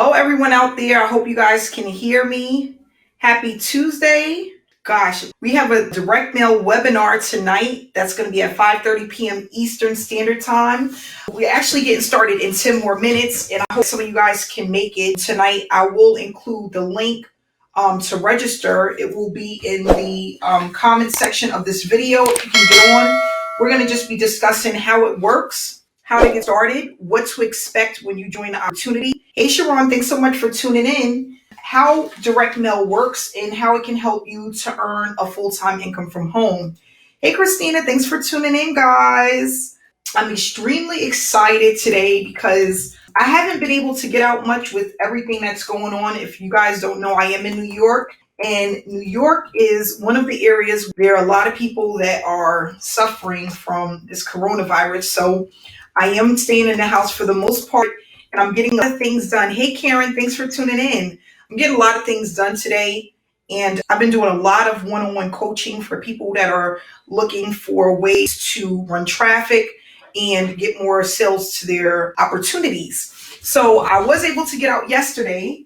Hello, everyone out there. I hope you guys can hear me. Happy Tuesday. Gosh, we have a direct mail webinar tonight. That's going to be at 5:30 p.m. Eastern Standard Time. We're actually getting started in 10 more minutes, and I hope some of you guys can make it tonight. I will include the link to register. It will be in the comment section of this video if you can get on. We're going to just be discussing how it works, how to get started, what to expect when you join the opportunity. Hey, Sharon, thanks so much for tuning in. How direct mail works and how it can help you to earn a full-time income from home. Hey, Christina, thanks for tuning in, guys. I'm extremely excited today because I haven't been able to get out much with everything that's going on. If you guys don't know, I am in New York, and New York is one of the areas where there are a lot of people that are suffering from this coronavirus. So I am staying in the house for the most part, and I'm getting a lot of things done. Hey, Karen, thanks for tuning in. I'm getting a lot of things done today, and I've been doing a lot of one-on-one coaching for people that are looking for ways to run traffic and get more sales to their opportunities. So I was able to get out yesterday,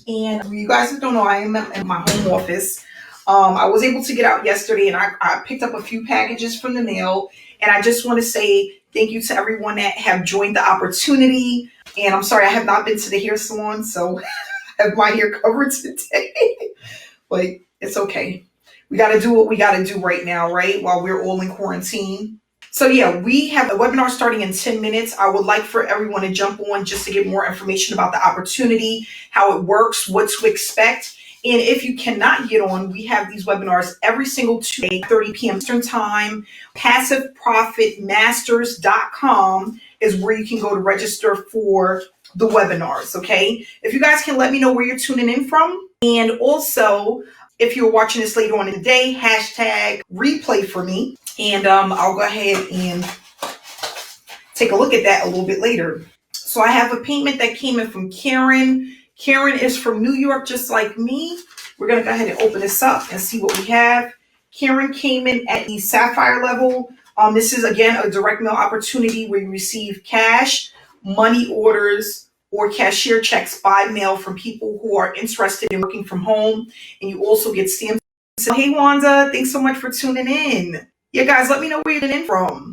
and you guys don't know, I am in my home office. I was able to get out yesterday, and I picked up a few packages from the mail, and I just want to say thank you to everyone that have joined the opportunity. And I'm sorry, I have not been to the hair salon, so I have my hair covered today. But it's okay. We got to do what we got to do right now, right? While we're all in quarantine. So yeah, we have a webinar starting in 10 minutes. I would like for everyone to jump on just to get more information about the opportunity, how it works, what to expect. And if you cannot get on, we have these webinars every single Tuesday, 30 p.m. Eastern Time. PassiveProfitMasters.com is where you can go to register for the webinars, okay? If you guys can let me know where you're tuning in from. And also, if you're watching this later on in the day, hashtag replay for me. And I'll go ahead and take a look at that a little bit later. So I have a payment that came in from Karen. Karen is from New York, just like me. We're going to go ahead and open this up and see what we have. Karen came in at the Sapphire level. This is, again, a direct mail opportunity where you receive cash, money orders, or cashier checks by mail from people who are interested in working from home. And you also get stamps. So, hey, Wanda, thanks so much for tuning in. Yeah, guys, let me know where you're tuning in from.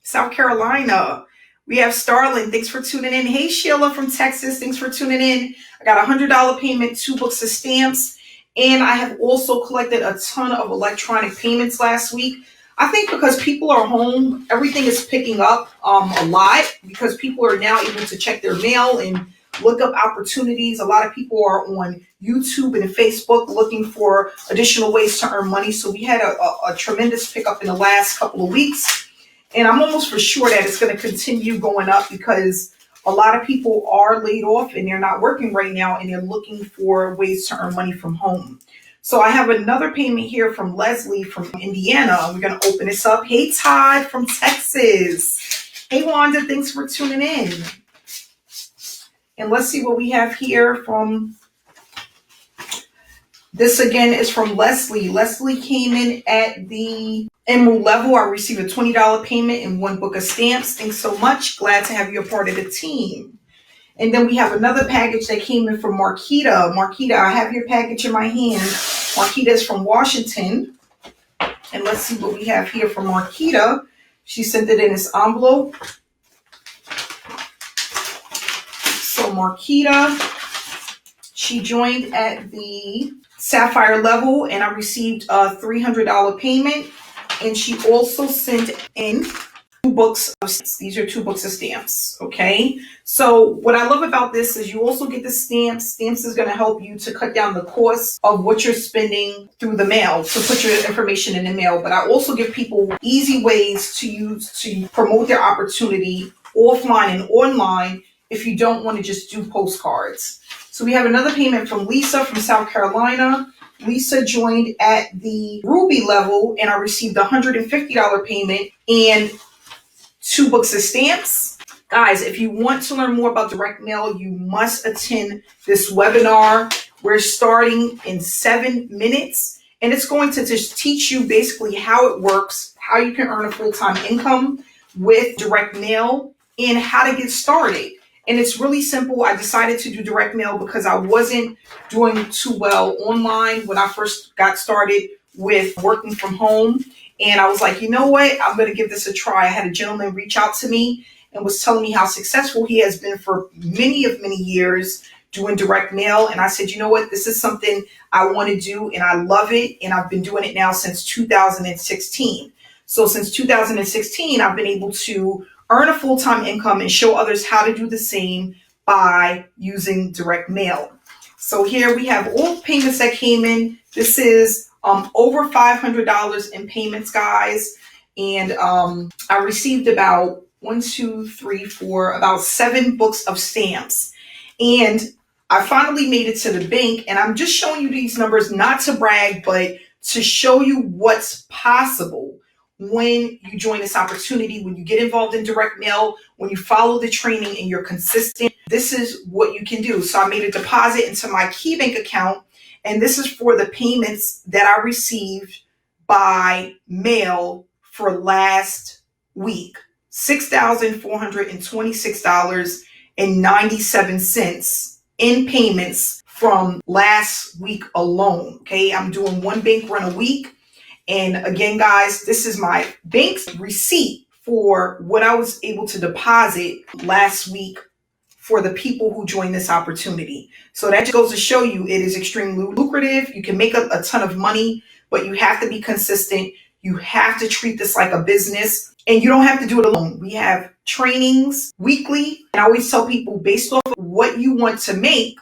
South Carolina. We have Starlin. Thanks for tuning in. Hey, Sheila from Texas. Thanks for tuning in. I got a $100 payment, 2 books of stamps. And I have also collected a ton of electronic payments last week. I think because people are home, everything is picking up a lot because people are now able to check their mail and look up opportunities. A lot of people are on YouTube and Facebook looking for additional ways to earn money. So we had a tremendous pickup in the last couple of weeks. And I'm almost for sure that it's going to continue going up because a lot of people are laid off and they're not working right now and they're looking for ways to earn money from home. So I have another payment here from Leslie from Indiana. We're going to open this up. Hey, Todd from Texas. Hey, Wanda, thanks for tuning in. And let's see what we have here from, this again is from Leslie. Leslie came in at the Emerald level. I received a $20 payment and 1 book of stamps. Thanks so much. Glad to have you a part of the team. And then we have another package that came in from Marquita. Marquita, I have your package in my hand. Marquita is from Washington. And let's see what we have here from Marquita. She sent it in this envelope. So Marquita, she joined at the Sapphire level, and I received a $300 payment. And she also sent in 2 books of stamps. These are 2 books of stamps, okay? So what I love about this is you also get the stamps. Stamps is going to help you to cut down the cost of what you're spending through the mail, to put your information in the mail. But I also give people easy ways to use to promote their opportunity offline and online if you don't want to just do postcards. So we have another payment from Lisa from South Carolina. Lisa joined at the Ruby level, and I received a $150 payment and 2 books of stamps. Guys, if you want to learn more about direct mail, you must attend this webinar. We're starting in 7 minutes, and it's going to just teach you basically how it works, how you can earn a full-time income with direct mail, and how to get started. And it's really simple. I decided to do direct mail because I wasn't doing too well online when I first got started with working from home. And I was like, you know what? I'm going to give this a try. I had a gentleman reach out to me and was telling me how successful he has been for many years doing direct mail. And I said, you know what? This is something I want to do and I love it. And I've been doing it now since 2016. So since 2016, I've been able to earn a full-time income and show others how to do the same by using direct mail. So here we have all the payments that came in. This is over $500 in payments, guys. And I received about about 7 books of stamps. And I finally made it to the bank, and I'm just showing you these numbers, not to brag, but to show you what's possible when you join this opportunity, when you get involved in direct mail, when you follow the training and you're consistent. This is what you can do. So I made a deposit into my KeyBank account, and this is for the payments that I received by mail for last week. $6,426.97 in payments from last week alone. Okay, I'm doing one bank run a week. And again, guys, this is my bank's receipt for what I was able to deposit last week for the people who joined this opportunity. So that just goes to show you it is extremely lucrative. You can make a ton of money, but you have to be consistent. You have to treat this like a business, and you don't have to do it alone. We have trainings weekly. And I always tell people, based off of what you want to make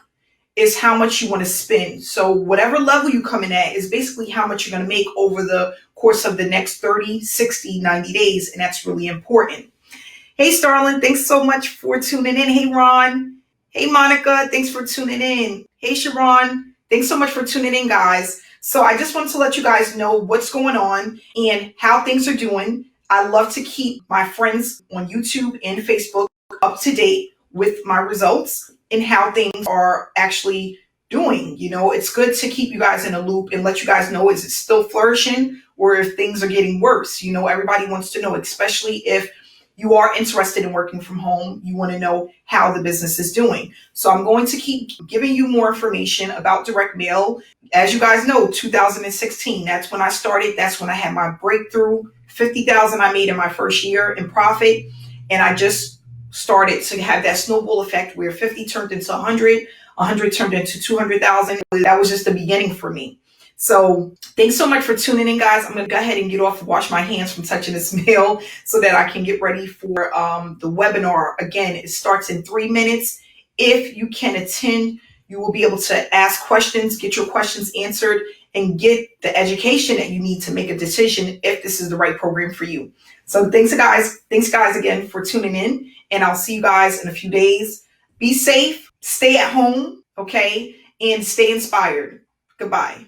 is how much you want to spend. So whatever level you come in at is basically how much you're going to make over the course of the next 30, 60, 90 days. And that's really important. Hey, Starlin, thanks so much for tuning in. Hey, Ron. Hey, Monica, thanks for tuning in. Hey, Sharon, thanks so much for tuning in, guys. So I just wanted to let you guys know what's going on and how things are doing. I love to keep my friends on YouTube and Facebook up to date with my results and how things are actually doing. You know, it's good to keep you guys in a loop and let you guys know, is it still flourishing or if things are getting worse? You know, everybody wants to know, especially if you are interested in working from home. You want to know how the business is doing. So I'm going to keep giving you more information about direct mail. As you guys know, 2016, that's when I started. That's when I had my breakthrough. 50,000 I made in my first year in profit. And I just started to have that snowball effect where 50 turned into 100, 100 turned into 200,000. That was just the beginning for me. So thanks so much for tuning in, guys. I'm going to go ahead and get off and wash my hands from touching this mail so that I can get ready for the webinar. Again, it starts in 3 minutes. If you can attend, you will be able to ask questions, get your questions answered, and get the education that you need to make a decision if this is the right program for you. So thanks guys again for tuning in, and I'll see you guys in a few days. Be safe, stay at home, okay, and stay inspired. Goodbye.